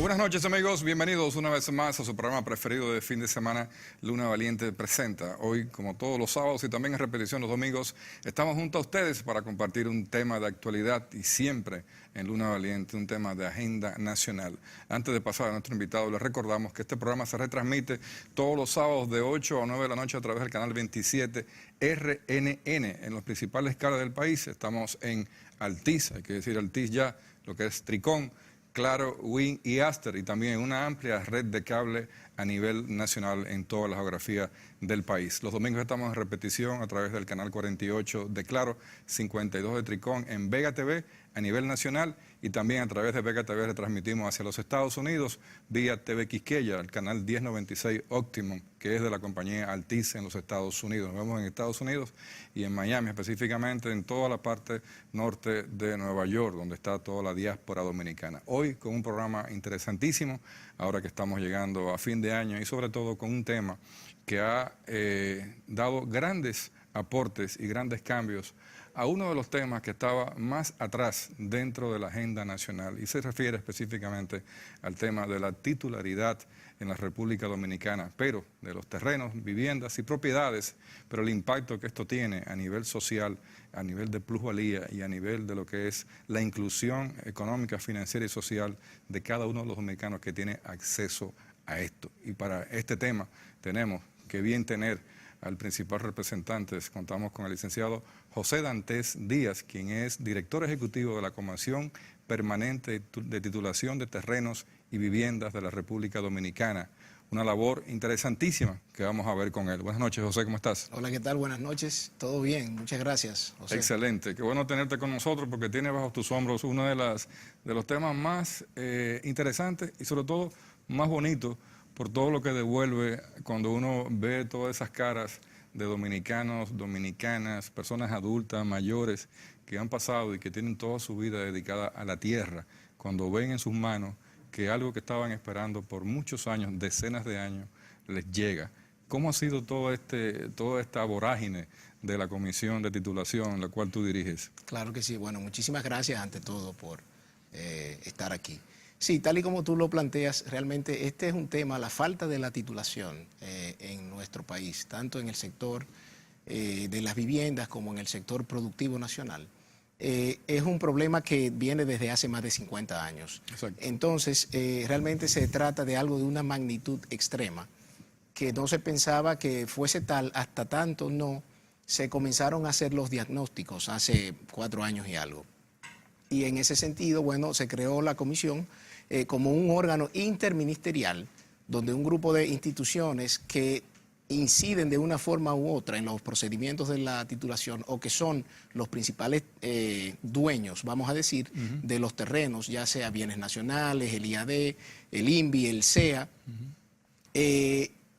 Buenas noches, amigos, bienvenidos una vez más a su programa preferido de fin de semana, Luna Valiente Presenta. Hoy, como todos los sábados y también en repetición los domingos, estamos junto a ustedes para compartir un tema de actualidad y siempre en Luna Valiente, un tema de agenda nacional. Antes de pasar a nuestro invitado, les recordamos que este programa se retransmite todos los sábados de 8 a 9 de la noche a través del canal 27 RNN en las principales caras del país. Estamos en Altiz, hay que decir Altiz ya, lo que es Tricón, Claro, Win y Aster, y también una amplia red de cable a nivel nacional en toda la geografía del país. Los domingos estamos en repetición a través del canal 48 de Claro, 52 de Tricón en Vega TV a nivel nacional, y también a través de Vega TV retransmitimos hacia los Estados Unidos vía TV Quisqueya, el canal 1096 Optimum, que es de la compañía Altiz en los Estados Unidos. Nos vemos en Estados Unidos y en Miami, específicamente en toda la parte norte de Nueva York, donde está toda la diáspora dominicana. Hoy con un programa interesantísimo, ahora que estamos llegando a fin de año, y sobre todo con un tema que ha dado grandes aportes y grandes cambios a uno de los temas que estaba más atrás dentro de la agenda nacional, y se refiere específicamente al tema de la titularidad en la República Dominicana, pero de los terrenos, viviendas y propiedades, pero el impacto que esto tiene a nivel social, a nivel de plusvalía y a nivel de lo que es la inclusión económica, financiera y social de cada uno de los dominicanos que tiene acceso a esto. Y para este tema tenemos que bien tener al principal representante. Contamos con el licenciado José Dantes Díaz, quien es director ejecutivo de la Comisión Permanente de Titulación de Terrenos y Viviendas de la República Dominicana. Una labor interesantísima que vamos a ver con él. Buenas noches, José, ¿cómo estás? Hola, ¿qué tal? Buenas noches. Todo bien, muchas gracias, José. Excelente, qué bueno tenerte con nosotros porque tienes bajo tus hombros uno de los temas más interesantes y sobre todo más bonitos, por todo lo que devuelve cuando uno ve todas esas caras de dominicanos, dominicanas, personas adultas, mayores, que han pasado y que tienen toda su vida dedicada a la tierra, cuando ven en sus manos que algo que estaban esperando por muchos años, decenas de años, les llega. ¿Cómo ha sido toda esta vorágine de la comisión de titulación, la cual tú diriges? Claro que sí. Bueno, muchísimas gracias ante todo por estar aquí. Sí, tal y como tú lo planteas, realmente este es un tema, la falta de la titulación en nuestro país, tanto en el sector de las viviendas como en el sector productivo nacional. Es un problema que viene desde hace más de 50 años. Exacto. Entonces, realmente se trata de algo de una magnitud extrema, que no se pensaba que fuese tal, hasta tanto no se comenzaron a hacer los diagnósticos hace 4 años y algo. Y en ese sentido, bueno, se creó la comisión como un órgano interministerial, donde un grupo de instituciones que inciden de una forma u otra en los procedimientos de la titulación, o que son los principales dueños, vamos a decir, de los terrenos, ya sea bienes nacionales, el IAD, el INVI, el SEA,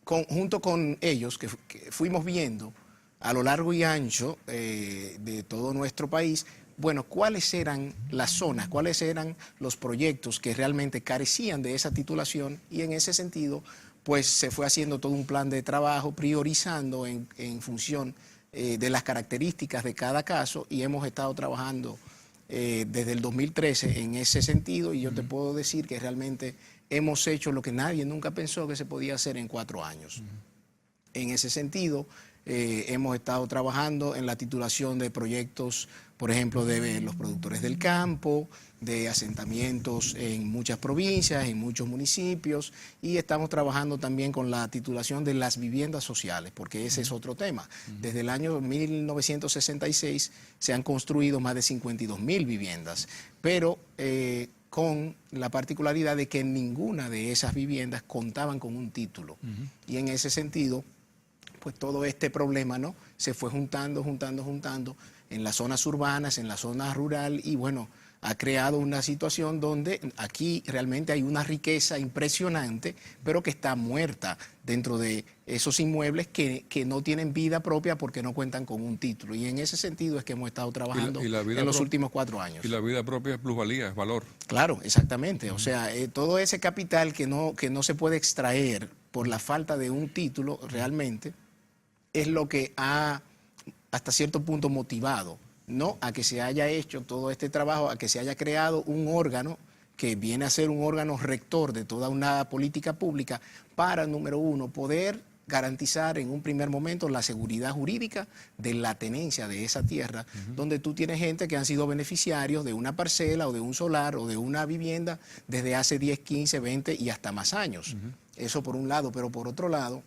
junto con ellos, que fuimos viendo a lo largo y ancho de todo nuestro país, bueno, cuáles eran las zonas, cuáles eran los proyectos que realmente carecían de esa titulación, y en ese sentido, pues se fue haciendo todo un plan de trabajo, priorizando en función de las características de cada caso, y hemos estado trabajando desde el 2013 en ese sentido, y yo te puedo decir que realmente hemos hecho lo que nadie nunca pensó que se podía hacer en 4 años. En ese sentido, hemos estado trabajando en la titulación de proyectos, por ejemplo, de los productores del campo, de asentamientos en muchas provincias, en muchos municipios, y estamos trabajando también con la titulación de las viviendas sociales, porque ese es otro tema. Desde el año 1966 se han construido más de 52.000 viviendas, pero con la particularidad de que ninguna de esas viviendas contaban con un título. Y en ese sentido, pues todo este problema, ¿no?, se fue juntando en las zonas urbanas, en la zona rural, y bueno, ha creado una situación donde aquí realmente hay una riqueza impresionante, pero que está muerta dentro de esos inmuebles que no tienen vida propia porque no cuentan con un título. Y en ese sentido es que hemos estado trabajando en los últimos 4 años. Y la vida propia es plusvalía, es valor. Claro, exactamente. O sea, todo ese capital que no se puede extraer por la falta de un título realmente es lo que ha hasta cierto punto motivado, ¿no?, a que se haya hecho todo este trabajo, a que se haya creado un órgano que viene a ser un órgano rector de toda una política pública para, número uno, poder garantizar en un primer momento la seguridad jurídica de la tenencia de esa tierra, donde tú tienes gente que han sido beneficiarios de una parcela o de un solar o de una vivienda desde hace 10, 15, 20 y hasta más años. Eso por un lado, pero por otro lado,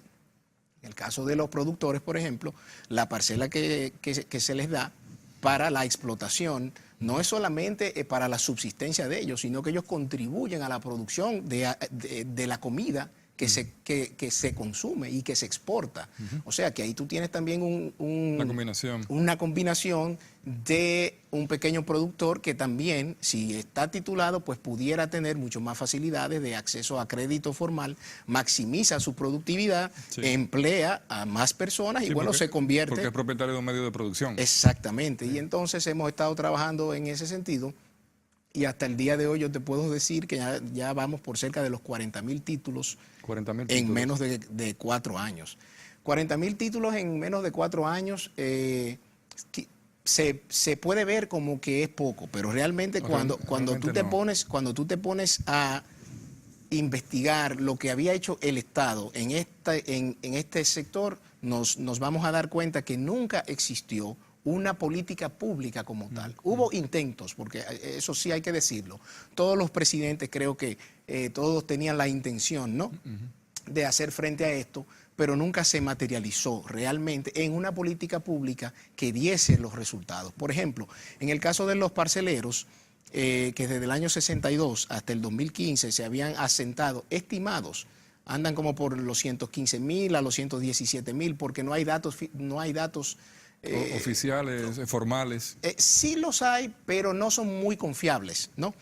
en el caso de los productores, por ejemplo, la parcela que se les da para la explotación no es solamente para la subsistencia de ellos, sino que ellos contribuyen a la producción de la comida que se consume y que se exporta. O sea que ahí tú tienes también una combinación de un pequeño productor que también, si está titulado, pues pudiera tener mucho más facilidades de acceso a crédito formal, maximiza su productividad, emplea a más personas y bueno, se convierte... Porque es propietario de un medio de producción. Exactamente. Y entonces hemos estado trabajando en ese sentido. Y hasta el día de hoy yo te puedo decir que ya vamos por cerca de los 40.000 títulos, en menos de 4 años. 40.000 títulos en menos de 4 años se puede ver como que es poco, pero realmente cuando tú te pones a investigar lo que había hecho el Estado en este sector, nos vamos a dar cuenta que nunca existió una política pública como tal. Hubo intentos, porque eso sí hay que decirlo. Todos los presidentes creo que todos tenían la intención, ¿no?, de hacer frente a esto, pero nunca se materializó realmente en una política pública que diese los resultados. Por ejemplo, en el caso de los parceleros, que desde el año 62 hasta el 2015 se habían asentado, estimados, andan como por los 115.000 a los 117.000, porque no hay datos oficiales, formales. Sí los hay, pero no son muy confiables, ¿no?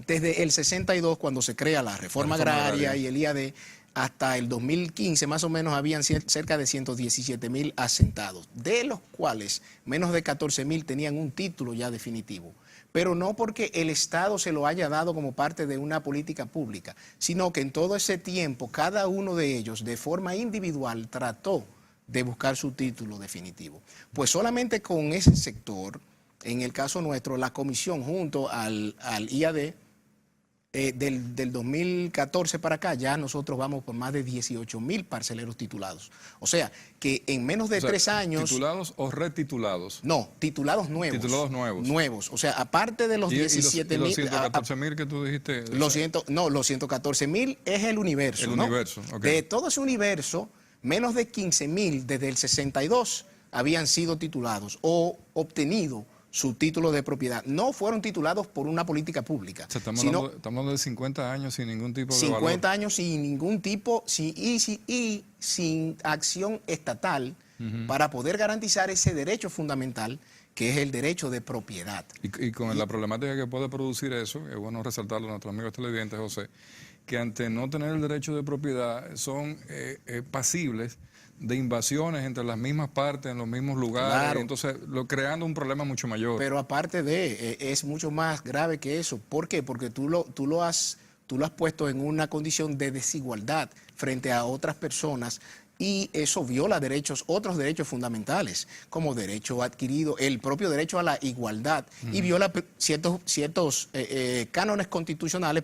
Desde el 62, cuando se crea la reforma agraria y el IAD, hasta el 2015 más o menos habían cerca de 117.000 asentados, de los cuales menos de 14.000 tenían un título ya definitivo. Pero no porque el Estado se lo haya dado como parte de una política pública, sino que en todo ese tiempo cada uno de ellos de forma individual trató de buscar su título definitivo. Pues solamente con ese sector, en el caso nuestro, la comisión junto al IAD, del 2014 para acá, ya nosotros vamos por más de 18.000 parceleros titulados. O sea, que en menos de 3 años... ¿Titulados o retitulados? No, titulados nuevos. Titulados nuevos. Nuevos. O sea, aparte de los 17.000... ¿Y los 114.000 que tú dijiste? Los 114.000 es el universo, El universo, ok. De todo ese universo, menos de 15.000 desde el 62 habían sido titulados o obtenido su título de propiedad. No fueron titulados por una política pública. O sea, estamos hablando de 50 años sin ningún tipo de 50 valor. años sin ningún tipo, y sin acción estatal para poder garantizar ese derecho fundamental que es el derecho de propiedad. Y con la problemática que puede producir eso, es bueno resaltarlo a nuestros amigos televidentes, José, que ante no tener el derecho de propiedad son pasibles de invasiones entre las mismas partes, en los mismos lugares, Claro. entonces creando un problema mucho mayor. Pero aparte es mucho más grave que eso. ¿Por qué? Porque tú lo has puesto en una condición de desigualdad frente a otras personas y eso viola otros derechos fundamentales, como derecho adquirido, el propio derecho a la igualdad, y viola ciertos cánones constitucionales,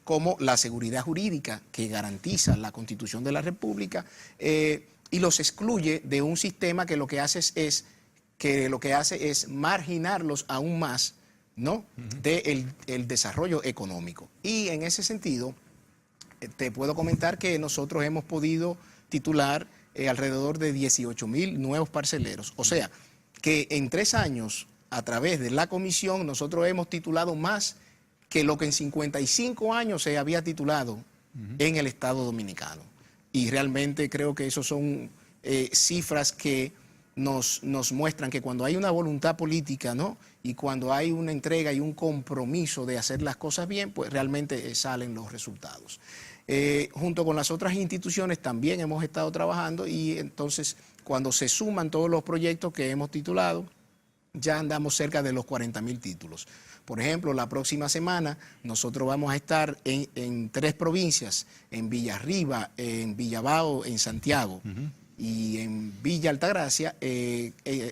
como la seguridad jurídica que garantiza la Constitución de la República, y los excluye de un sistema que lo que hace es marginarlos aún más, ¿no?, del desarrollo económico. Y en ese sentido, te puedo comentar que nosotros hemos podido titular alrededor de 18.000 nuevos parceleros. O sea, que en 3 años, a través de la comisión, nosotros hemos titulado más que lo que en 55 años se había titulado en el Estado Dominicano. Y realmente creo que esos son cifras que nos muestran que cuando hay una voluntad política, ¿no?, y cuando hay una entrega y un compromiso de hacer las cosas bien, pues realmente salen los resultados. Junto con las otras instituciones también hemos estado trabajando y entonces cuando se suman todos los proyectos que hemos titulado, ya andamos cerca de los 40.000 títulos. Por ejemplo, la próxima semana nosotros vamos a estar en 3 provincias, en Villarriba, en Villabao, en Santiago. y en Villa Altagracia,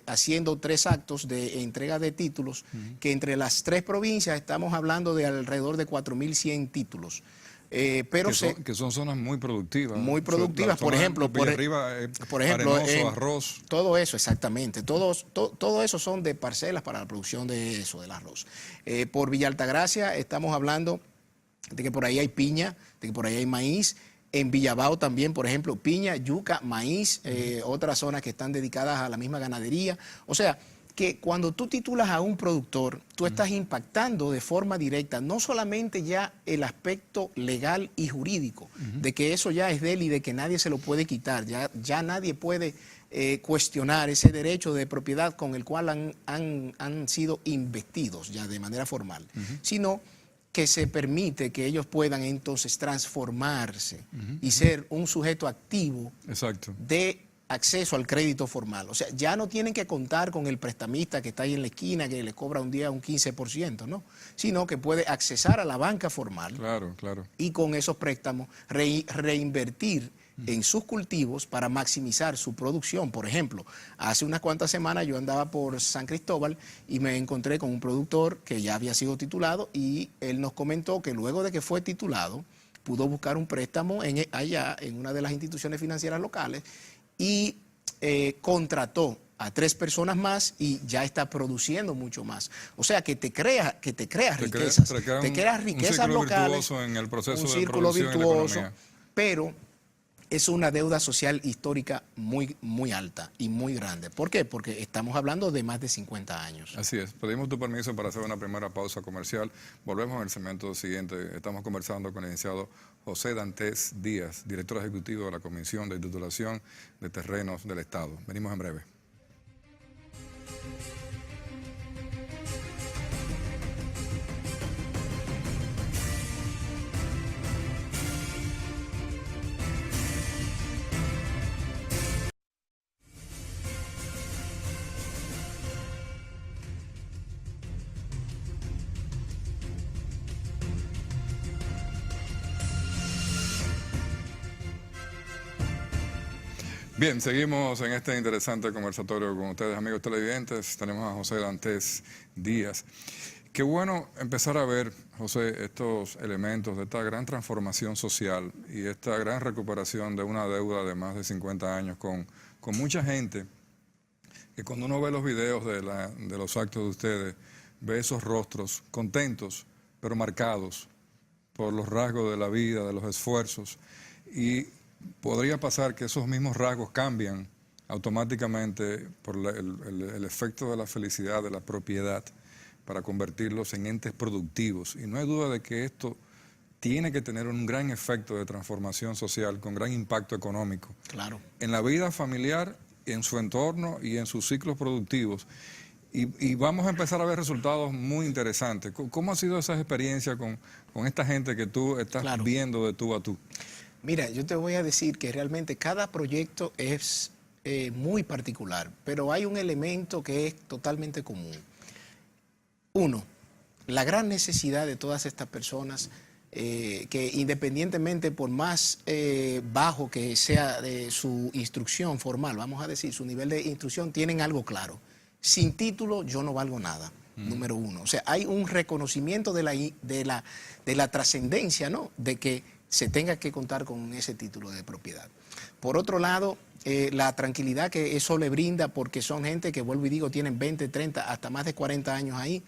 haciendo 3 actos de entrega de títulos, que entre las 3 provincias estamos hablando de alrededor de 4.100 títulos. Pero que son zonas muy productivas. Muy productivas, por ejemplo, Arenoso, arroz. Todo eso, exactamente. Todo eso son de parcelas para la producción de eso, del arroz. Por Villa Altagracia estamos hablando de que por ahí hay piña, de que por ahí hay maíz. En Villabao también, por ejemplo, piña, yuca, maíz, otras zonas que están dedicadas a la misma ganadería. O sea, que cuando tú titulas a un productor, tú estás impactando de forma directa, no solamente ya el aspecto legal y jurídico, de que eso ya es de él y de que nadie se lo puede quitar, ya nadie puede cuestionar ese derecho de propiedad con el cual han sido investidos ya de manera formal, sino que se permite que ellos puedan entonces transformarse y ser un sujeto activo de acceso al crédito formal. O sea, ya no tienen que contar con el prestamista que está ahí en la esquina que le cobra un día un 15%, ¿no? Sino que puede accesar a la banca formal. Claro. Y con esos préstamos reinvertir en sus cultivos para maximizar su producción. Por ejemplo, hace unas cuantas semanas yo andaba por San Cristóbal y me encontré con un productor que ya había sido titulado y él nos comentó que luego de que fue titulado pudo buscar un préstamo allá en una de las instituciones financieras locales y contrató a 3 personas más y ya está produciendo mucho más. O sea, que te creas riquezas, te creas riquezas locales, en el proceso un de círculo virtuoso, economía. pero es una deuda social histórica muy, muy alta y muy grande. ¿Por qué? Porque estamos hablando de más de 50 años. Así es. Pedimos tu permiso para hacer una primera pausa comercial. Volvemos en el segmento siguiente. Estamos conversando con el licenciado José Dantes Díaz, director ejecutivo de la Comisión de Titulación de Terrenos del Estado. Venimos en breve. Bien, seguimos en este interesante conversatorio con ustedes, amigos televidentes. Tenemos a José Dantes Díaz. Qué bueno empezar a ver, José, estos elementos de esta gran transformación social y esta gran recuperación de una deuda de más de 50 años con mucha gente que cuando uno ve los videos de los actos de ustedes, ve esos rostros contentos, pero marcados por los rasgos de la vida, de los esfuerzos. Y podría pasar que esos mismos rasgos cambian automáticamente por el efecto de la felicidad, de la propiedad, para convertirlos en entes productivos. Y no hay duda de que esto tiene que tener un gran efecto de transformación social, con gran impacto económico. Claro. En la vida familiar, en su entorno y en sus ciclos productivos. Y vamos a empezar a ver resultados muy interesantes. ¿Cómo ha sido esa experiencia con esta gente que tú estás viendo de tú a tú? Mira, yo te voy a decir que realmente cada proyecto es muy particular, pero hay un elemento que es totalmente común. Uno, la gran necesidad de todas estas personas que independientemente por más bajo que sea de su instrucción formal, vamos a decir, su nivel de instrucción, tienen algo claro. Sin título yo no valgo nada. Número uno. O sea, hay un reconocimiento de la trascendencia, ¿no? De que se tenga que contar con ese título de propiedad. Por otro lado, la tranquilidad que eso le brinda, porque son gente que, vuelvo y digo, tienen 20, 30, hasta más de 40 años ahí,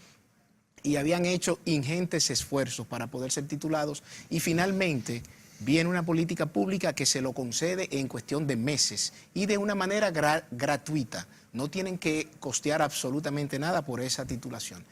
y habían hecho ingentes esfuerzos para poder ser titulados, y finalmente viene una política pública que se lo concede en cuestión de meses y de una manera gratuita. No tienen que costear absolutamente nada por esa titulación.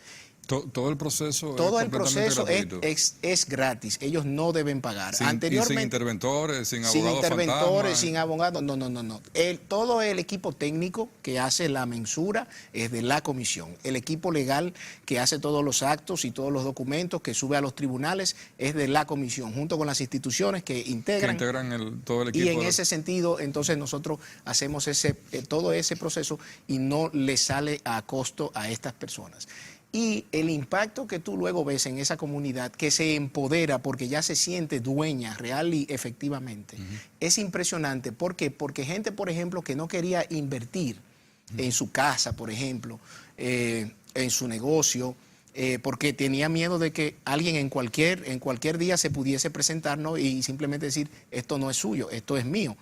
Todo el proceso es gratis, ellos no deben pagar. Anteriormente, sin interventores, sin abogados, sin abogados, no. Todo el equipo técnico que hace la mensura es de la comisión. El equipo legal que hace todos los actos y todos los documentos que sube a los tribunales es de la comisión, junto con las instituciones que integran todo el equipo. Y en ese sentido, entonces nosotros hacemos todo ese proceso y no le sale a costo a estas personas. Y el impacto que tú luego ves en esa comunidad, que se empodera porque ya se siente dueña real y efectivamente, es impresionante. ¿Por qué? Porque gente, por ejemplo, que no quería invertir en su casa, por ejemplo, en su negocio, porque tenía miedo de que alguien en cualquier día se pudiese presentar, ¿no? Y simplemente decir, esto no es suyo, esto es mío.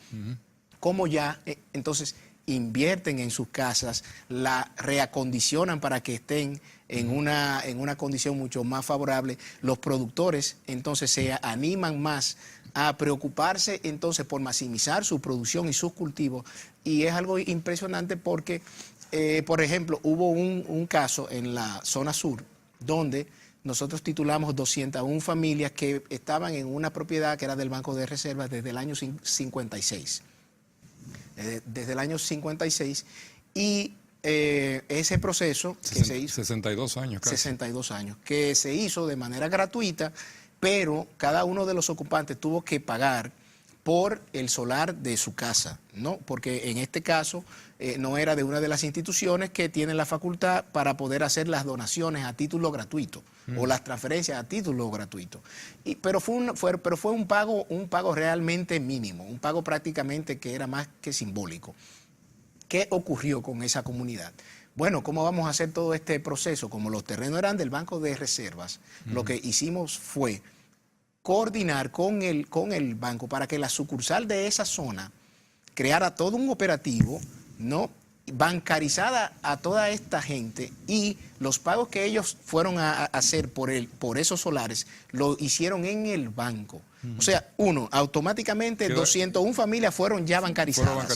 Como ya, entonces, invierten en sus casas, la reacondicionan para que estén en una condición mucho más favorable. Los productores entonces se animan más a preocuparse entonces por maximizar su producción y sus cultivos, y es algo impresionante porque, por ejemplo, hubo un caso en la zona sur donde nosotros titulamos 201 familias que estaban en una propiedad que era del Banco de Reservas desde el año 56. Desde el año 56, y ese proceso que se hizo... 62 años casi. 62 años, que se hizo de manera gratuita, pero cada uno de los ocupantes tuvo que pagar por el solar de su casa, ¿no? Porque en este caso no era de una de las instituciones que tienen la facultad para poder hacer las donaciones a título gratuito o las transferencias a título gratuito. Pero fue un pago realmente mínimo, un pago prácticamente que era más que simbólico. ¿Qué ocurrió con esa comunidad? Bueno, ¿cómo vamos a hacer todo este proceso? Como los terrenos eran del Banco de Reservas, lo que hicimos fue coordinar con el banco para que la sucursal de esa zona creara todo un operativo, ¿no?, bancarizada a toda esta gente, y los pagos que ellos fueron a hacer por esos solares lo hicieron en el banco. O sea, automáticamente 201 familias fueron ya bancarizadas.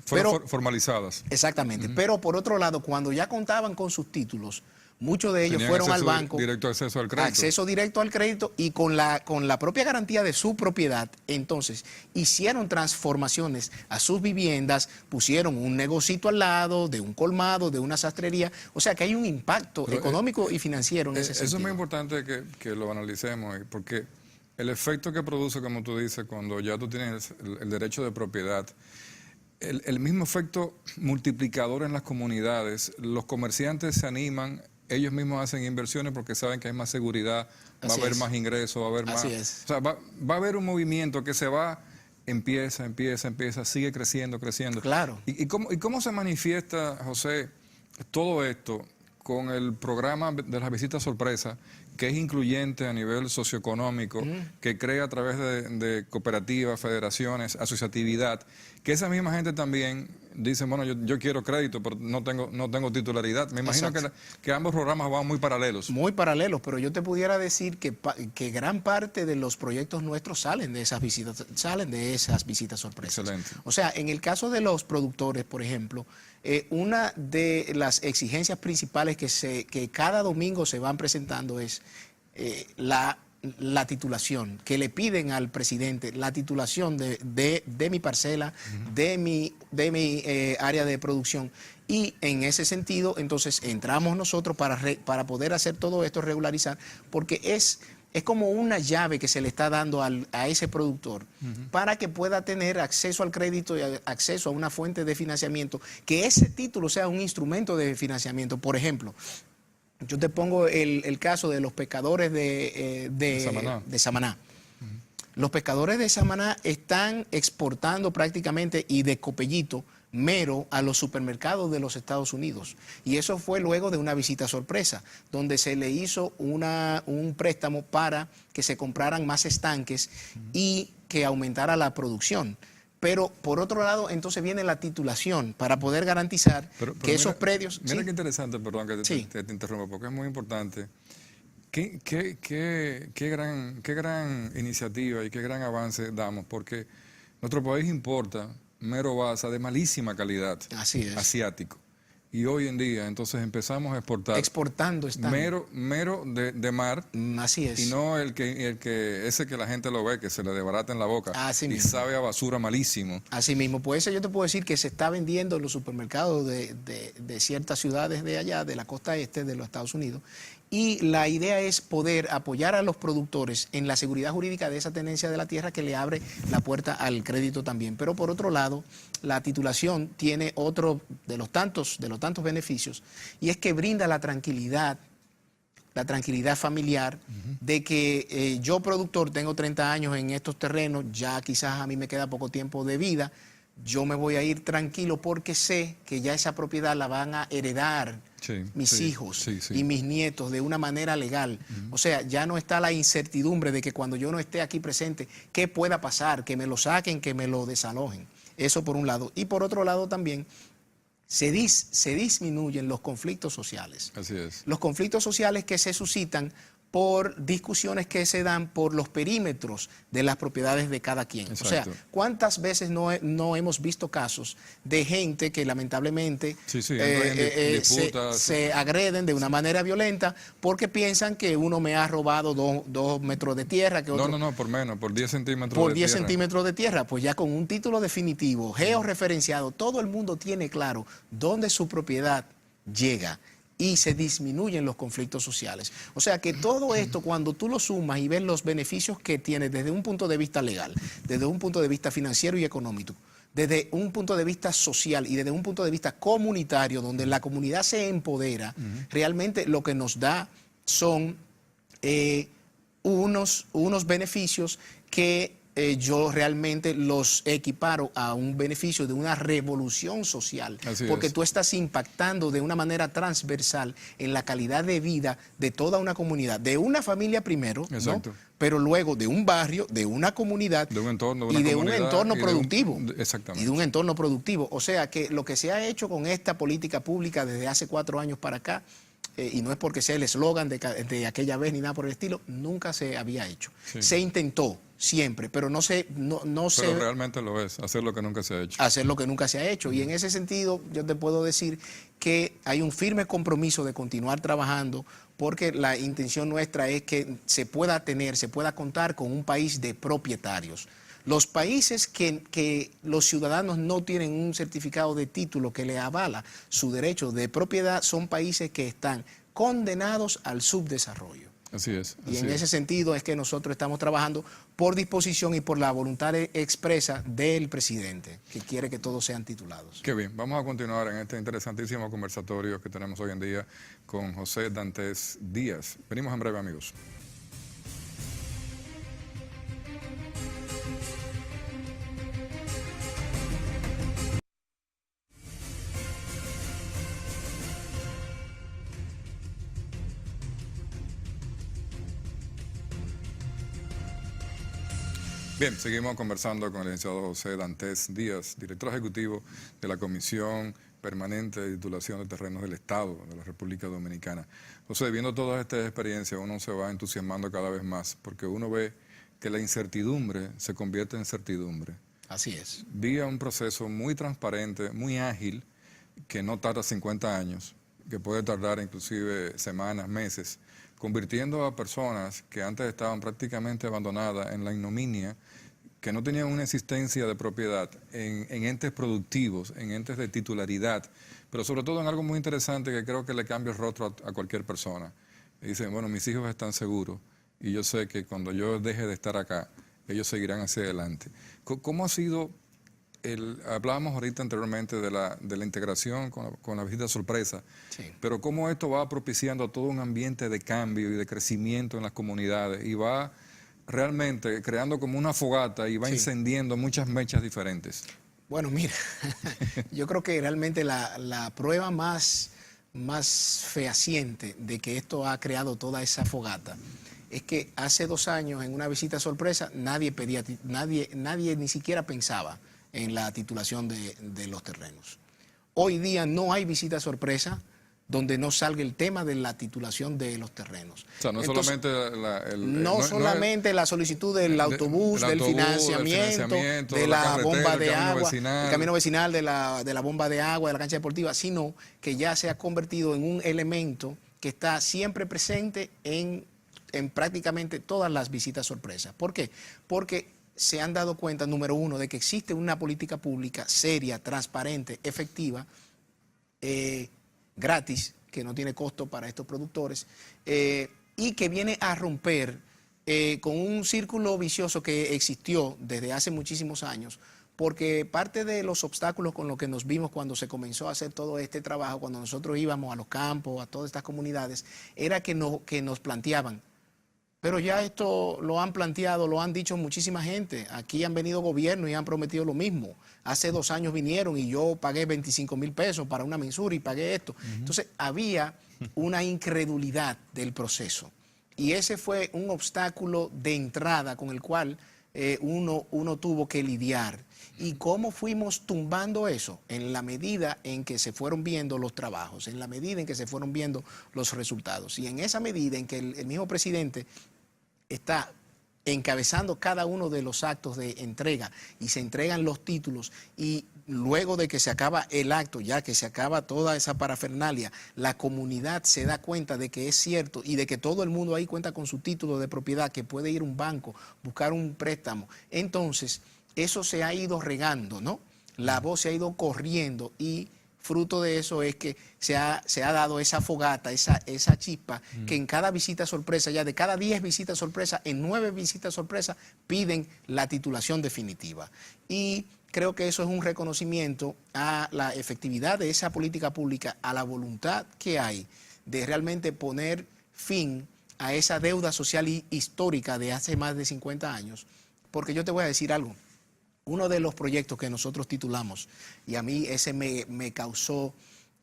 Fueron formalizadas. Exactamente. Pero por otro lado, cuando ya contaban con sus títulos, muchos de ellos fueron al banco. Acceso al crédito. Acceso directo al crédito, y con la propia garantía de su propiedad, entonces hicieron transformaciones a sus viviendas, pusieron un negocito al lado, de un colmado, de una sastrería. O sea que hay un impacto económico y financiero en ese sentido. Eso es muy importante que lo analicemos, porque el efecto que produce, como tú dices, cuando ya tú tienes el derecho de propiedad, el mismo efecto multiplicador en las comunidades, los comerciantes se animan, ellos mismos hacen inversiones porque saben que hay más seguridad, va a haber más ingresos, va a haber más... Así es. O sea, va a haber un movimiento que se va, empieza, sigue creciendo. Claro. ¿Y cómo se manifiesta, José, todo esto con el programa de las visitas sorpresa, que es incluyente a nivel socioeconómico, que crea a través de cooperativas, federaciones, asociatividad, que esa misma gente también dice, bueno, yo quiero crédito, pero no tengo titularidad? Me imagino que ambos programas van muy paralelos. Muy paralelos, pero yo te pudiera decir que gran parte de los proyectos nuestros salen de esas visitas sorpresas. Excelente. O sea, en el caso de los productores, por ejemplo, una de las exigencias principales que cada domingo se van presentando es la titulación, que le piden al presidente la titulación de mi parcela, de mi área de producción. Y en ese sentido, entonces, entramos nosotros para poder hacer todo esto, regularizar, porque es como una llave que se le está dando a ese productor para que pueda tener acceso al crédito y acceso a una fuente de financiamiento, que ese título sea un instrumento de financiamiento. Por ejemplo, yo te pongo el caso de los pescadores de Samaná. Los pescadores de Samaná están exportando prácticamente, y de Copellito, mero a los supermercados de los Estados Unidos. Y eso fue luego de una visita sorpresa, donde se le hizo un préstamo para que se compraran más estanques y que aumentara la producción. Pero por otro lado, entonces viene la titulación para poder garantizar que esos predios... Mira qué interesante, perdón que te interrumpa, porque es muy importante. Qué gran iniciativa y qué gran avance damos, porque nuestro país importa mero basa de malísima calidad. Así es. Asiático. Y hoy en día, entonces, empezamos a exportar. Exportando están. Mero de mar. Así es. Y no ese que la gente lo ve, que se le desbarata en la boca. Así y mismo. Sabe a basura malísimo. Así mismo. Pues eso yo te puedo decir que se está vendiendo en los supermercados de ciertas ciudades de allá, de la costa este de los Estados Unidos. Y la idea es poder apoyar a los productores en la seguridad jurídica de esa tenencia de la tierra, que le abre la puerta al crédito también. Pero por otro lado, la titulación tiene otro de los tantos beneficios, y es que brinda la tranquilidad la tranquilidad familiar, de que yo productor tengo 30 años en estos terrenos, ya quizás a mí me queda poco tiempo de vida, yo me voy a ir tranquilo porque sé que ya esa propiedad la van a heredar mis hijos y mis nietos de una manera legal. O sea, ya no está la incertidumbre de que cuando yo no esté aquí presente, ¿qué pueda pasar? Que me lo saquen, que me lo desalojen. Eso por un lado. Y por otro lado también, se disminuyen los conflictos sociales. Así es. Los conflictos sociales que se suscitan por discusiones que se dan por los perímetros de las propiedades de cada quien. Exacto. O sea, ¿cuántas veces no hemos visto casos de gente que lamentablemente se agreden de una manera violenta porque piensan que uno me ha robado 2 metros de tierra? Que otro, no, por menos, por 10 centímetros por de 10 tierra. centímetros de tierra, pues ya con un título definitivo, georreferenciado, todo el mundo tiene claro dónde su propiedad llega y se disminuyen los conflictos sociales. O sea que todo esto, cuando tú lo sumas y ves los beneficios que tiene desde un punto de vista legal, desde un punto de vista financiero y económico, desde un punto de vista social y desde un punto de vista comunitario, donde la comunidad se empodera, realmente lo que nos da son unos beneficios que yo realmente los equiparo a un beneficio de una revolución social, porque tú estás impactando de una manera transversal en la calidad de vida de toda una comunidad, de una familia primero, ¿no? Pero luego de un barrio, de una comunidad, de un entorno, de y de un entorno productivo. Exactamente. Y de un entorno productivo. O sea que lo que se ha hecho con esta política pública desde hace 4 años para acá, y no es porque sea el eslogan de aquella vez ni nada por el estilo, nunca se había hecho. Se intentó siempre, pero no se... Pero realmente lo es, hacer lo que nunca se ha hecho. Hacer lo que nunca se ha hecho. Y en ese sentido yo te puedo decir que hay un firme compromiso de continuar trabajando, porque la intención nuestra es que se pueda contar con un país de propietarios. Los países que los ciudadanos no tienen un certificado de título que le avala su derecho de propiedad son países que están condenados al subdesarrollo. Así es. Y en ese sentido es que nosotros estamos trabajando por disposición y por la voluntad expresa del presidente, que quiere que todos sean titulados. Qué bien. Vamos a continuar en este interesantísimo conversatorio que tenemos hoy en día con José Dantes Díaz. Venimos en breve, amigos. Bien, seguimos conversando con el licenciado José Dantes Díaz, director ejecutivo de la Comisión Permanente de Titulación de Terrenos del Estado de la República Dominicana. José, viendo todas estas experiencias, uno se va entusiasmando cada vez más, porque uno ve que la incertidumbre se convierte en certidumbre. Así es. Vi un proceso muy transparente, muy ágil, que no tarda 50 años, que puede tardar inclusive semanas, meses, convirtiendo a personas que antes estaban prácticamente abandonadas en la ignominia, que no tenían una existencia de propiedad, en entes productivos, en entes de titularidad, pero sobre todo en algo muy interesante que creo que le cambia el rostro a cualquier persona. Y dicen, bueno, mis hijos están seguros y yo sé que cuando yo deje de estar acá, ellos seguirán hacia adelante. ¿Cómo ha sido hablábamos ahorita anteriormente de la integración con la visita sorpresa, pero cómo esto va propiciando todo un ambiente de cambio y de crecimiento en las comunidades y va realmente creando como una fogata y va encendiendo muchas mechas diferentes? Bueno, mira, yo creo que realmente la prueba más fehaciente de que esto ha creado toda esa fogata es que hace 2 años en una visita sorpresa nadie ni siquiera pensaba en la titulación de los terrenos. Hoy día no hay visita sorpresa donde no salga el tema de la titulación de los terrenos. O sea, no solamente solamente la solicitud del autobús, del financiamiento, de la bomba de agua, el camino vecinal, de la bomba de agua, de la cancha deportiva, sino que ya se ha convertido en un elemento que está siempre presente en prácticamente todas las visitas sorpresas. ¿Por qué? Porque se han dado cuenta, número uno, de que existe una política pública seria, transparente, efectiva, gratis, que no tiene costo para estos productores, y que viene a romper con un círculo vicioso que existió desde hace muchísimos años, porque parte de los obstáculos con los que nos vimos cuando se comenzó a hacer todo este trabajo, cuando nosotros íbamos a los campos, a todas estas comunidades, era que nos planteaban, pero ya esto lo han planteado, lo han dicho muchísima gente. Aquí han venido gobiernos y han prometido lo mismo. Hace 2 años vinieron y yo pagué 25,000 pesos para una mensura y pagué esto. Entonces había una incredulidad del proceso. Y ese fue un obstáculo de entrada con el cual uno tuvo que lidiar. ¿Y cómo fuimos tumbando eso? En la medida en que se fueron viendo los trabajos, en la medida en que se fueron viendo los resultados. Y en esa medida en que el mismo presidente está encabezando cada uno de los actos de entrega y se entregan los títulos, y luego de que se acaba el acto, ya que se acaba toda esa parafernalia, la comunidad se da cuenta de que es cierto y de que todo el mundo ahí cuenta con su título de propiedad, que puede ir a un banco, buscar un préstamo. Entonces, eso se ha ido regando, ¿no? La voz se ha ido corriendo y fruto de eso es que se ha dado esa fogata, esa chispa, que en cada visita sorpresa, ya de cada 10 visitas sorpresa, en 9 visitas sorpresa piden la titulación definitiva. Y creo que eso es un reconocimiento a la efectividad de esa política pública, a la voluntad que hay de realmente poner fin a esa deuda social histórica de hace más de 50 años. Porque yo te voy a decir algo. Uno de los proyectos que nosotros titulamos, y a mí ese me causó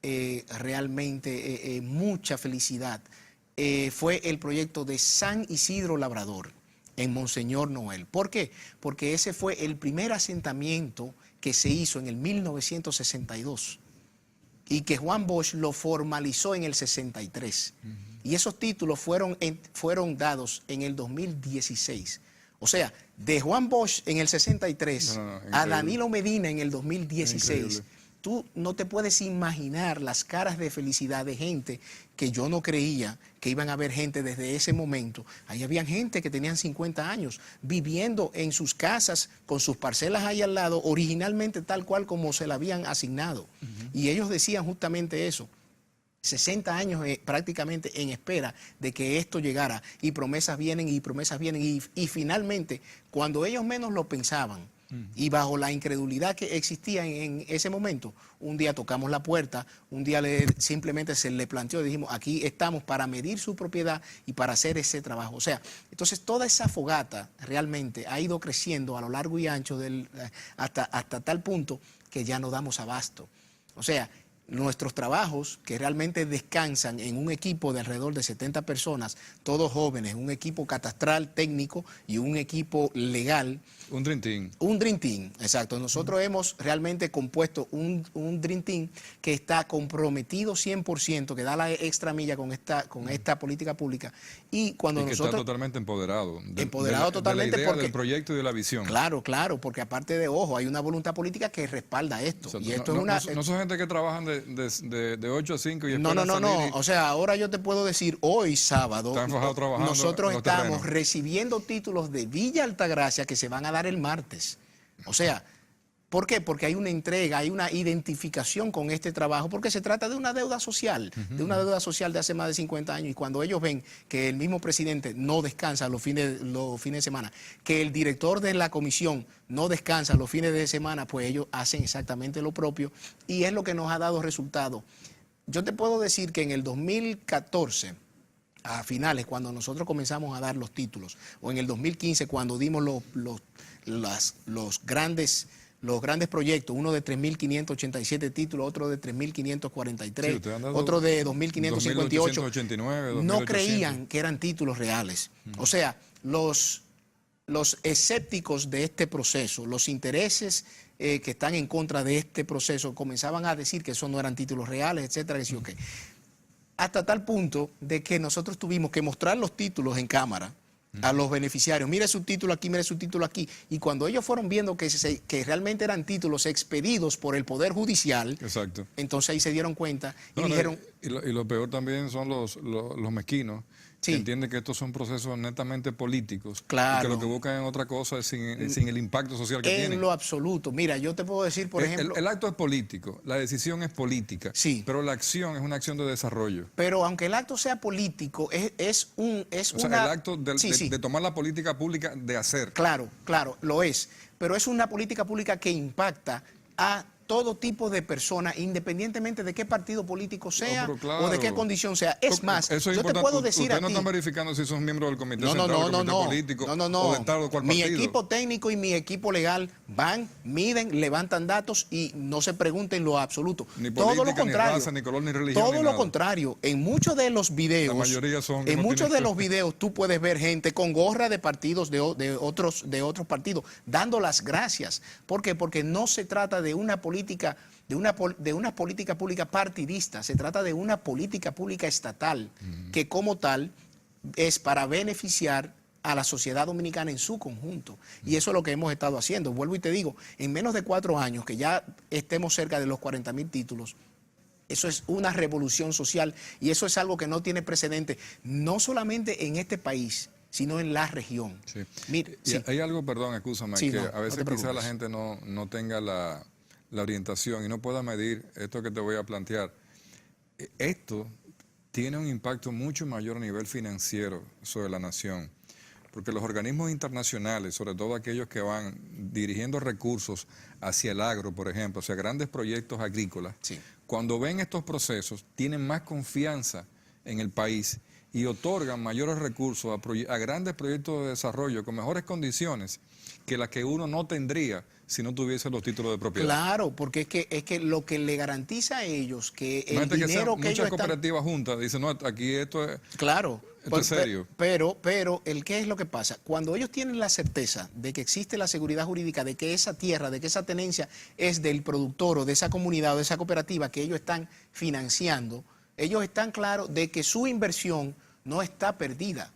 realmente mucha felicidad, fue el proyecto de San Isidro Labrador, en Monseñor Noel. ¿Por qué? Porque ese fue el primer asentamiento que se hizo en el 1962 y que Juan Bosch lo formalizó en el 63. Y esos títulos fueron dados en el 2016. O sea, de Juan Bosch en el 63 a Danilo Medina en el 2016, tú no te puedes imaginar las caras de felicidad de gente que yo no creía que iban a haber gente desde ese momento. Ahí había gente que tenían 50 años viviendo en sus casas con sus parcelas ahí al lado, originalmente tal cual como se la habían asignado. Y ellos decían justamente eso. 60 años prácticamente en espera de que esto llegara, y promesas vienen y finalmente, cuando ellos menos lo pensaban y bajo la incredulidad que existía en ese momento, un día tocamos la puerta, un día simplemente se le planteó y dijimos, aquí estamos para medir su propiedad y para hacer ese trabajo. O sea, entonces toda esa fogata realmente ha ido creciendo a lo largo y ancho hasta tal punto que ya no damos abasto. O sea, nuestros trabajos, que realmente descansan en un equipo de alrededor de 70 personas, todos jóvenes, un equipo catastral técnico y un equipo legal. Un Dream Team. Un Dream Team, exacto. Nosotros hemos realmente compuesto un Dream Team que está comprometido 100%, que da la extra milla con esta política pública. Y cuando que nosotros... está totalmente empoderado. Totalmente de la idea, del proyecto y de la visión. Claro, porque aparte de, ojo, hay una voluntad política que respalda esto. Exacto. Y esto no son gente que trabajan de 8 a 5 y No. O sea, ahora yo te puedo decir, hoy sábado, nosotros estamos recibiendo títulos de Villa Altagracia que se van a dar el martes. O sea, ¿por qué? Porque hay una entrega, hay una identificación con este trabajo, porque se trata de una deuda social, de hace más de 50 años, y cuando ellos ven que el mismo presidente no descansa los fines de semana, que el director de la comisión no descansa los fines de semana, pues ellos hacen exactamente lo propio, y es lo que nos ha dado resultado. Yo te puedo decir que en el 2014, a finales, cuando nosotros comenzamos a dar los títulos, o en el 2015, cuando dimos los grandes proyectos, uno de 3.587 títulos, otro de 3.543, otro de 2.558, no creían que eran títulos reales. O sea, los escépticos de este proceso, los intereses que están en contra de este proceso, comenzaban a decir que eso no eran títulos reales, etcétera, hasta tal punto de que nosotros tuvimos que mostrar los títulos en cámara a los beneficiarios. Mire su título aquí, mire su título aquí. Y cuando ellos fueron viendo que realmente eran títulos expedidos por el Poder Judicial, entonces ahí se dieron cuenta y dijeron... Y lo peor también son los mezquinos Sí. entiende que estos son procesos netamente políticos, Claro. y que lo que buscan es otra cosa sin el impacto social que En tienen. lo absoluto. Mira, yo te puedo decir, por ejemplo... El acto es político, la decisión es política, Sí. pero la acción es una acción de desarrollo. Pero aunque el acto sea político, es O sea, una... el acto de tomar la política pública de hacer. Claro, claro, lo es. Pero es una política pública que impacta a todo tipo de personas, independientemente de qué partido político sea claro, o de qué condición sea. Es más, yo te puedo decir a ti... Ustedes no están verificando si son miembros del comité No, central, del comité no, político, no. o de tal o cual Mi partido. equipo técnico y mi equipo legal van, miden, levantan datos y no se pregunten lo absoluto. Ni Todo lo política, ni contrario. raza, ni color, ni religión, Todo ni lo nada. contrario. En muchos de los videos, La mayoría son... en no muchos tienen- de los videos tú puedes ver gente con gorra de partidos de otros partidos dando las gracias. ¿Por qué? Porque no se trata de una política de una política pública partidista, se trata de una política pública estatal que como tal es para beneficiar a la sociedad dominicana en su conjunto. Y eso es lo que hemos estado haciendo. Vuelvo y te digo, en menos de 4 años, que ya estemos cerca de los 40.000 títulos, eso es una revolución social y eso es algo que no tiene precedente, no solamente en este país, sino en la región. Sí. Mira, Y sí. hay algo, perdón, excúsame, Sí, que no, a veces no te quizás la preocupes. gente no tenga la orientación y no pueda medir esto que te voy a plantear. Esto tiene un impacto mucho mayor a nivel financiero sobre la nación, porque los organismos internacionales, sobre todo aquellos que van dirigiendo recursos hacia el agro, por ejemplo, hacia grandes proyectos agrícolas, Sí. cuando ven estos procesos, tienen más confianza en el país y otorgan mayores recursos a grandes proyectos de desarrollo con mejores condiciones que las que uno no tendría si no tuviese los títulos de propiedad. Claro, porque es que lo que le garantiza a ellos que el Imagínate dinero que muchas ellos están... cooperativas juntas dicen, no, aquí esto es... Claro. Esto es serio. Pero, ¿qué es lo que pasa? Cuando ellos tienen la certeza de que existe la seguridad jurídica, de que esa tierra, de que esa tenencia es del productor o de esa comunidad o de esa cooperativa que ellos están financiando, ellos están claros de que su inversión no está perdida.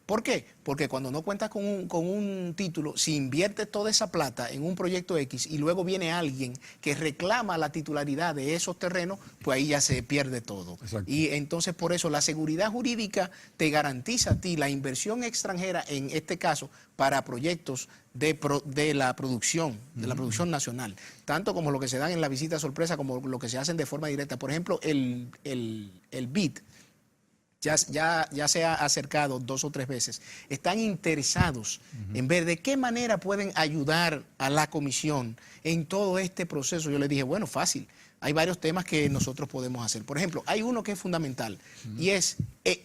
¿Por qué? Porque cuando no cuentas con un título, si inviertes toda esa plata en un proyecto X y luego viene alguien que reclama la titularidad de esos terrenos, pues ahí ya se pierde todo. Exacto. Y entonces por eso la seguridad jurídica te garantiza a ti la inversión extranjera, en este caso, para proyectos de la producción nacional, tanto como lo que se dan en la visita sorpresa, como lo que se hacen de forma directa. Por ejemplo, el BID, ya se ha acercado 2 o 3 veces, están interesados en ver de qué manera pueden ayudar a la comisión en todo este proceso. Yo les dije, bueno, fácil, hay varios temas que nosotros podemos hacer. Por ejemplo, hay uno que es fundamental y es,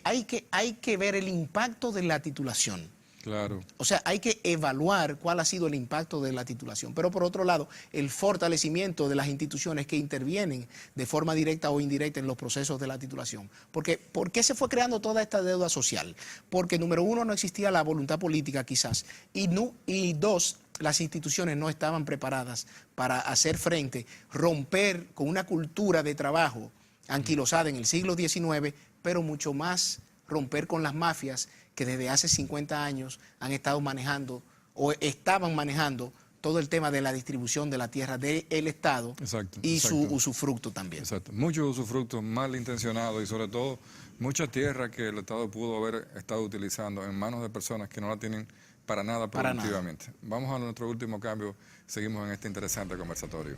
hay que ver el impacto de la titulación. Claro. O sea, hay que evaluar cuál ha sido el impacto de la titulación. Pero por otro lado, el fortalecimiento de las instituciones que intervienen de forma directa o indirecta en los procesos de la titulación. Porque, ¿por qué se fue creando toda esta deuda social? Porque, número uno, no existía la voluntad política quizás. Y dos, las instituciones no estaban preparadas para hacer frente, romper con una cultura de trabajo anquilosada en el siglo XIX, pero mucho más romper con las mafias que desde hace 50 años han estado manejando o estaban manejando todo el tema de la distribución de la tierra del Estado. Exacto, y exacto. su usufructo también. Exacto. Muchos usufructos malintencionados y sobre todo mucha tierra que el Estado pudo haber estado utilizando en manos de personas que no la tienen para nada productivamente. Vamos a nuestro último cambio, seguimos en este interesante conversatorio.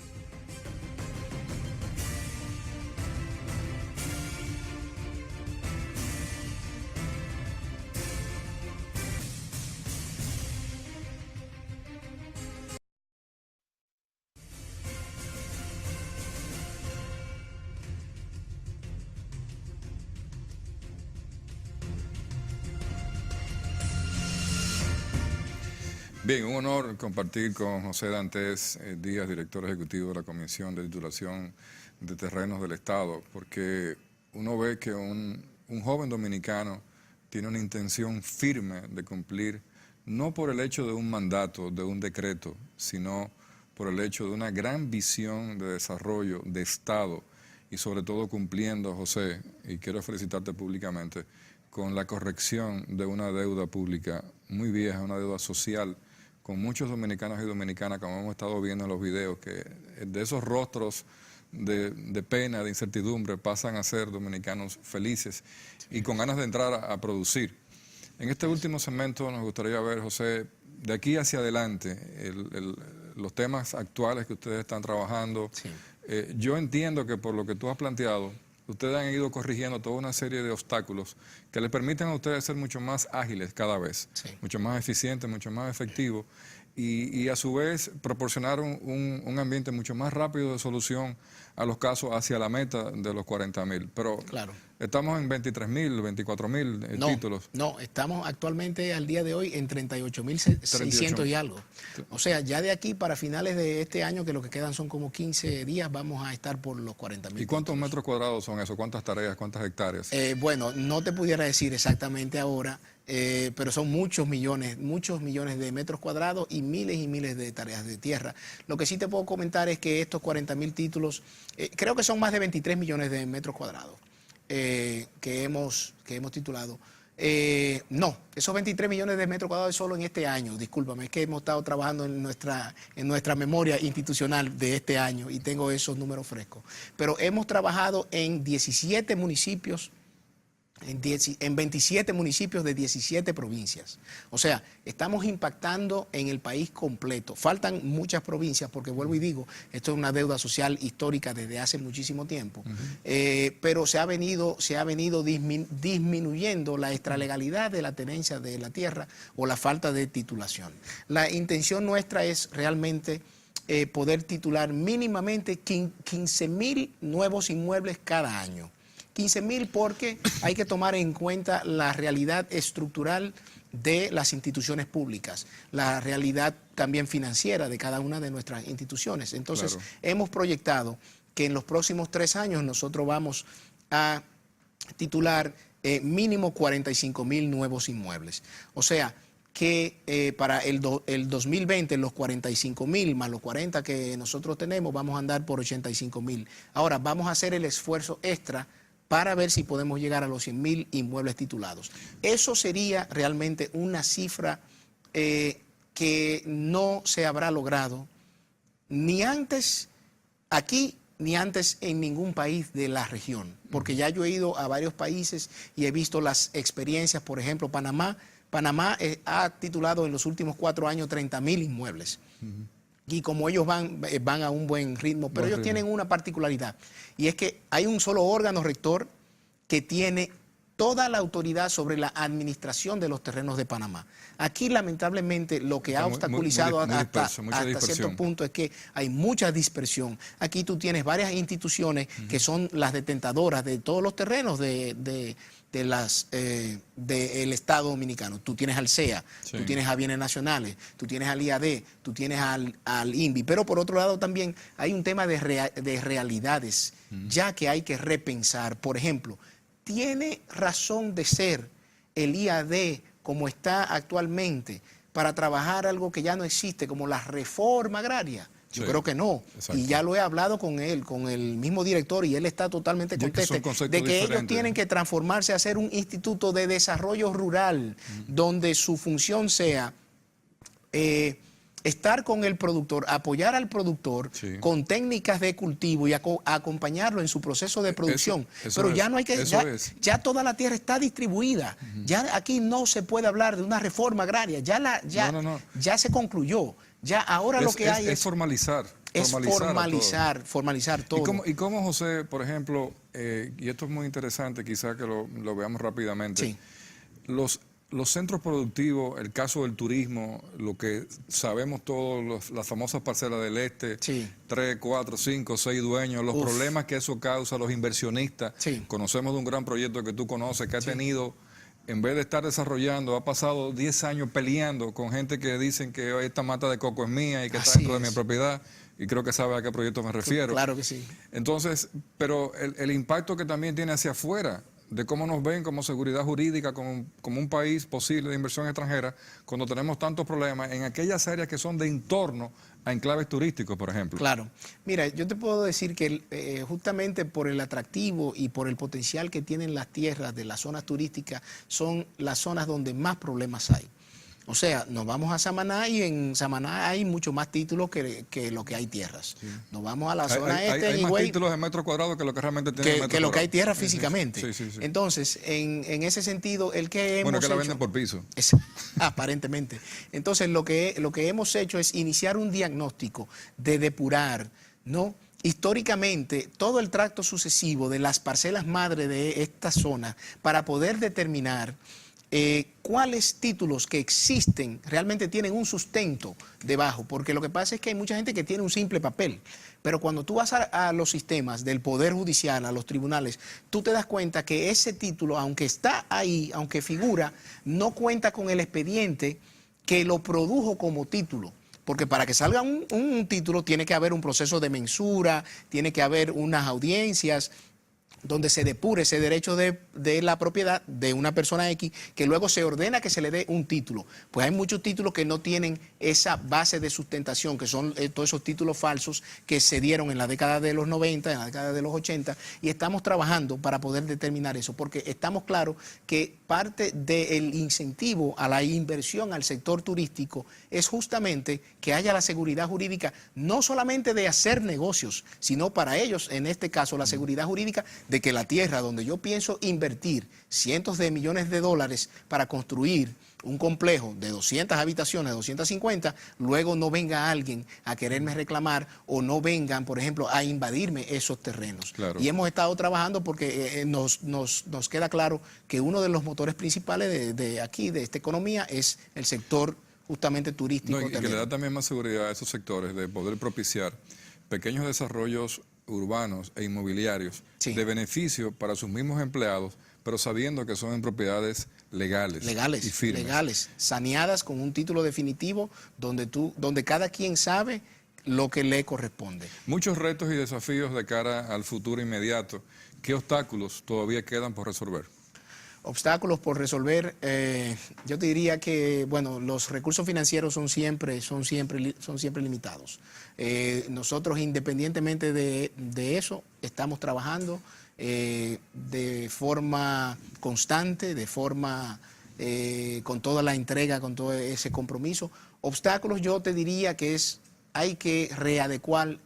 Bien, un honor compartir con José Dantes Díaz, director ejecutivo de la Comisión de Titulación de Terrenos del Estado, porque uno ve que un joven dominicano tiene una intención firme de cumplir, no por el hecho de un mandato, de un decreto, sino por el hecho de una gran visión de desarrollo de Estado y sobre todo cumpliendo, José, y quiero felicitarte públicamente, con la corrección de una deuda pública muy vieja, una deuda social, con muchos dominicanos y dominicanas, como hemos estado viendo en los videos, que de esos rostros de pena, de incertidumbre, pasan a ser dominicanos felices y con ganas de entrar a producir. En este último segmento nos gustaría ver, José, de aquí hacia adelante, los temas actuales que ustedes están trabajando. Sí. Yo entiendo que por lo que tú has planteado, ustedes han ido corrigiendo toda una serie de obstáculos que les permiten a ustedes ser mucho más ágiles cada vez, Sí. mucho más eficientes, mucho más efectivos y a su vez proporcionar un ambiente mucho más rápido de solución a los casos hacia la meta de los 40.000. Pero Claro. estamos en 23.000, 24.000 títulos. No, estamos actualmente al día de hoy en 38.600 y algo. O sea, ya de aquí para finales de este año, que lo que quedan son como 15 días, vamos a estar por los 40.000. ¿Y cuántos metros cuadrados son eso? ¿Cuántas tareas? ¿Cuántas hectáreas? Bueno, no te pudiera decir exactamente ahora, pero son muchos millones de metros cuadrados y miles de tareas de tierra. Lo que sí te puedo comentar es que estos 40.000 títulos, creo que son más de 23 millones de metros cuadrados que hemos titulado. No, esos 23 millones de metros cuadrados es solo en este año, discúlpame, es que hemos estado trabajando en nuestra memoria institucional de este año y tengo esos números frescos. Pero hemos trabajado en 17 municipios, en 27 municipios de 17 provincias. O sea, estamos impactando en el país completo. Faltan muchas provincias porque, vuelvo y digo, esto es una deuda social histórica desde hace muchísimo tiempo. Pero se ha venido disminuyendo la extralegalidad de la tenencia de la tierra o la falta de titulación. La intención nuestra es realmente poder titular mínimamente 15.000 nuevos inmuebles cada año. 15.000 porque hay que tomar en cuenta la realidad estructural de las instituciones públicas, la realidad también financiera de cada una de nuestras instituciones. Entonces, Claro. hemos proyectado que en los próximos 3 años nosotros vamos a titular mínimo 45.000 nuevos inmuebles. O sea, que para el 2020 los 45.000 más los 40 que nosotros tenemos vamos a andar por 85.000. Ahora, vamos a hacer el esfuerzo extra para ver si podemos llegar a los 100.000 inmuebles titulados. Eso sería realmente una cifra que no se habrá logrado ni antes aquí ni antes en ningún país de la región, porque ya yo he ido a varios países y he visto las experiencias. Por ejemplo, Panamá ha titulado en los últimos 4 años 30.000 inmuebles. Y como ellos van a un buen ritmo, pero ellos tienen una particularidad, y es que hay un solo órgano rector que tiene toda la autoridad sobre la administración de los terrenos de Panamá. Aquí, lamentablemente, lo que ha obstaculizado hasta cierto punto es que hay mucha dispersión. Aquí tú tienes varias instituciones que son las detentadoras de todos los terrenos del Estado Dominicano. Tú tienes al CEA, tú tienes a Bienes Nacionales, tú tienes al IAD, tú tienes al INVI, pero por otro lado también hay un tema de realidades, ya que hay que repensar. Por ejemplo, ¿tiene razón de ser el IAD como está actualmente para trabajar algo que ya no existe, como la reforma agraria? Yo creo que no. Exacto. Y ya lo he hablado con él, con el mismo director, y él está totalmente contento de que ellos tienen que transformarse a ser un instituto de desarrollo rural, donde su función sea estar con el productor, apoyar al productor con técnicas de cultivo y acompañarlo en su proceso de producción. Pero ya no hay que, ya toda la tierra está distribuida. Ya aquí no se puede hablar de una reforma agraria. Ya se concluyó. Ya ahora lo que hay es formalizar. Formalizar todo. ¿Y cómo, José, por ejemplo, y esto es muy interesante, quizá que lo veamos rápidamente, los centros productivos, el caso del turismo, lo que sabemos todos, las famosas parcelas del este, 3, 4, 5, 6 dueños, los problemas que eso causa, los inversionistas. Conocemos de un gran proyecto que tú conoces, que ha tenido, en vez de estar desarrollando, ha pasado 10 años peleando con gente que dicen que esta mata de coco es mía y que está dentro de mi propiedad. Y creo que sabe a qué proyecto me refiero. Claro que sí. Entonces, pero el impacto que también tiene hacia afuera, de cómo nos ven como seguridad jurídica, como un país posible de inversión extranjera, cuando tenemos tantos problemas en aquellas áreas que son de entorno a enclaves turísticos, por ejemplo. Claro. Mira, yo te puedo decir que justamente por el atractivo y por el potencial que tienen las tierras de las zonas turísticas, son las zonas donde más problemas hay. O sea, nos vamos a Samaná y en Samaná hay mucho más títulos que lo que hay tierras. Sí. Nos vamos a la zona este hay en más Higüey, títulos de metro cuadrado que lo que realmente tiene que lo que hay tierra físicamente. Sí. Entonces, en ese sentido, el que hemos bueno, que la hecho, venden por piso. Aparentemente. Entonces, lo que hemos hecho es iniciar un diagnóstico de depurar, ¿no?, históricamente todo el tracto sucesivo de las parcelas madre de esta zona para poder determinar cuáles títulos que existen realmente tienen un sustento debajo, porque lo que pasa es que hay mucha gente que tiene un simple papel, pero cuando tú vas a los sistemas del Poder Judicial, a los tribunales, tú te das cuenta que ese título, aunque está ahí, aunque figura, no cuenta con el expediente que lo produjo como título. Porque para que salga un título tiene que haber un proceso de mensura, tiene que haber unas audiencias donde se depure ese derecho de la propiedad de una persona X, que luego se ordena que se le dé un título. Pues hay muchos títulos que no tienen esa base de sustentación, que son todos esos títulos falsos que se dieron en la década de los 90, en la década de los 80, y estamos trabajando para poder determinar eso, porque estamos claros que parte del incentivo a la inversión al sector turístico es justamente que haya la seguridad jurídica, no solamente de hacer negocios, sino para ellos, en este caso, la seguridad jurídica de que la tierra donde yo pienso invertir cientos de millones de dólares para construir un complejo de 200 habitaciones, 250, luego no venga alguien a quererme reclamar o no vengan, por ejemplo, a invadirme esos terrenos. Claro. Y hemos estado trabajando porque nos queda claro que uno de los motores principales de aquí, de esta economía, es el sector justamente turístico. No, y que le da también más seguridad a esos sectores de poder propiciar pequeños desarrollos urbanos e inmobiliarios de beneficio para sus mismos empleados, pero sabiendo que son en propiedades legales y firmes. Legales, saneadas con un título definitivo donde cada quien sabe lo que le corresponde. Muchos retos y desafíos de cara al futuro inmediato. ¿Qué obstáculos todavía quedan por resolver? Obstáculos por resolver, yo te diría que, bueno, los recursos financieros son siempre limitados. Nosotros, independientemente de eso, estamos trabajando de forma constante, de forma con toda la entrega, con todo ese compromiso. Obstáculos, yo te diría que hay que readecuar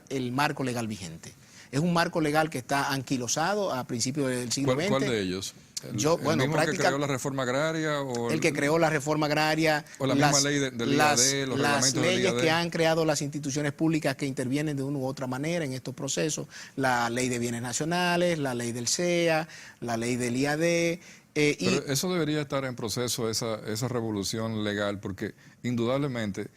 el marco legal vigente. Es un marco legal que está anquilosado a principios del siglo XX. ¿Cuál de ellos? ¿El mismo que creó la reforma agraria? O el que creó la reforma agraria. ¿O la misma ley del IAD, los reglamentos del IAD? Las leyes que han creado las instituciones públicas que intervienen de una u otra manera en estos procesos. La ley de bienes nacionales, la ley del SEA, la ley del IAD. Pero eso debería estar en proceso, esa revolución legal, porque indudablemente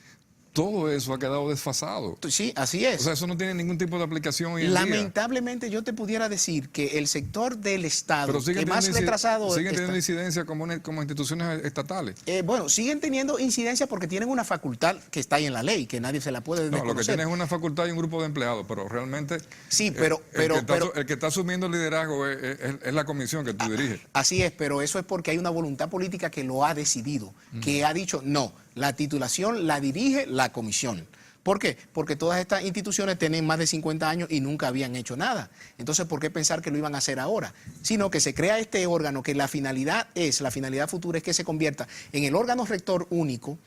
todo eso ha quedado desfasado. Sí, así es. O sea, eso no tiene ningún tipo de aplicación hoy en Lamentablemente día. Yo te pudiera decir que el sector del Estado que más retrasado siguen teniendo incidencia como instituciones estatales. Bueno, siguen teniendo incidencia porque tienen una facultad que está ahí en la ley, que nadie se la puede desconocer. No, lo que tienen es una facultad y un grupo de empleados, pero realmente sí, el que está asumiendo el liderazgo es la comisión que tú diriges. Así es, pero eso es porque hay una voluntad política que lo ha decidido, que ha dicho no. La titulación la dirige la comisión. ¿Por qué? Porque todas estas instituciones tienen más de 50 años y nunca habían hecho nada. Entonces, ¿por qué pensar que lo iban a hacer ahora? Sino que se crea este órgano que la finalidad futura es que se convierta en el órgano rector único,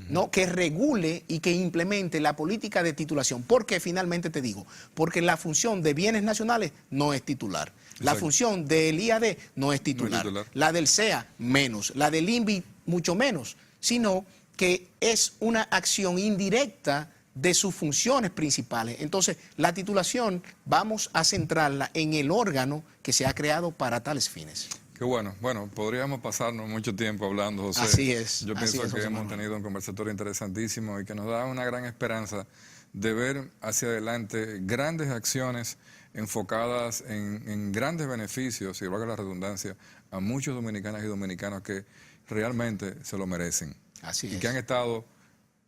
¿no?, que regule y que implemente la política de titulación. ¿Por qué? Finalmente te digo, porque la función de bienes nacionales no es titular. Exacto. La función del IAD no es titular. La del SEA menos. La del INVI mucho menos. Sino que es una acción indirecta de sus funciones principales. Entonces, la titulación vamos a centrarla en el órgano que se ha creado para tales fines. Qué bueno. Bueno, podríamos pasarnos mucho tiempo hablando, José. Así es. Yo pienso que hemos tenido un conversatorio interesantísimo y que nos da una gran esperanza de ver hacia adelante grandes acciones enfocadas en grandes beneficios, y valga la redundancia, a muchos dominicanas y dominicanos que realmente se lo merecen. Así es. Y que han estado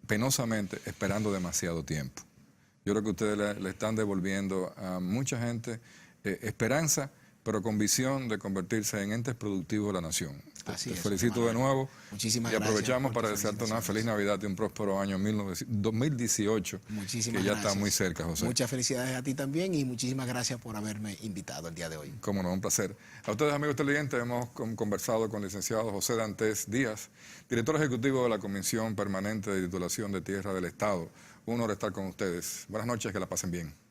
penosamente esperando demasiado tiempo. Yo creo que ustedes le están devolviendo a mucha gente esperanza, pero con visión de convertirse en entes productivos de la nación. Así Te es, felicito de nuevo. Muchísimas y gracias aprovechamos por para tus desearte una feliz felicitaciones. Navidad y un próspero año 2018, Muchísimas que ya gracias. está muy cerca, José. Muchas felicidades a ti también y muchísimas gracias por haberme invitado el día de hoy. Cómo no, un placer. A ustedes, amigos televidentes, hemos conversado con el licenciado José Dantes Díaz, director ejecutivo de la Comisión Permanente de Titulación de Tierra del Estado. Un honor estar con ustedes. Buenas noches, que la pasen bien.